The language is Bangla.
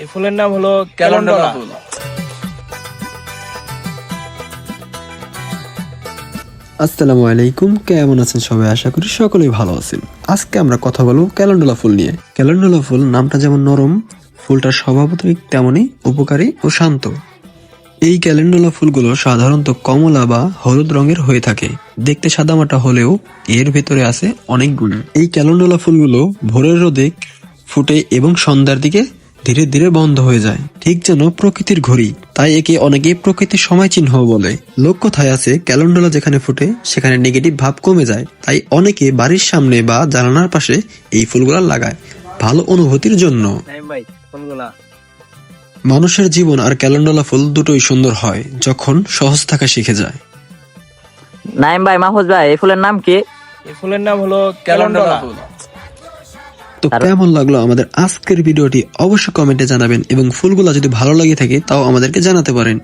এই ফুলের নাম হলো ক্যালেন্ডুলা ফুল। আসসালামু আলাইকুম, কেমন আছেন সবাই? আশা করি সকলেই ভালো আছেন। আজকে আমরা কথা বলবো ক্যালেন্ডুলা ফুল নিয়ে। ক্যালেন্ডুলা ফুল নামটা যেমন নরম, ফুলটার স্বভাবতই তেমনই উপকারী ও শান্ত। এই ক্যালেন্ডুলা ফুলগুলো সাধারণত কমলা বা হলুদ রঙের হয়ে থাকে, দেখতে সাদামাটা হলেও এর ভেতরে আছে অনেক গুণ। এই ক্যালেন্ডুলা ফুলগুলো ভোরের রোদে ফুটে এবং সন্ধ্যার দিকে ধীরে ধীরে বন্ধ হয়ে যায়, ঠিক যেন প্রকৃতির ঘড়ি। তাই একে অনেকে প্রকৃতির সময় চিহ্ন বলে। লোক কথায় আছে, ক্যালেন্ডুলা যেখানে ফুটে সেখানে নেগেটিভ ভাব কমে যায়। তাই অনেকে বাড়ির সামনে বা জানালার পাশে এই ফুলগুলা লাগায় ভালো অনুভূতির জন্য। নাইম ভাই ফুলগুলা মানুষের জীবন আর ক্যালেন্ডুলা ফুল দুটোই সুন্দর হয় যখন সহজ থাকা শিখে যায়। নাইম ভাই, মাহফুজ ভাই, এই ফুলের নাম কি? এই ফুলের নাম হলো ক্যালেন্ডুলা ফুল। তো কেমন লাগলো আমাদের আজকের ভিডিওটি অবশ্যই কমেন্টে জানাবেন, এবং ফুলগুলা যদি ভালো লাগে থাকে তাও আমাদেরকে জানাতে পারেন।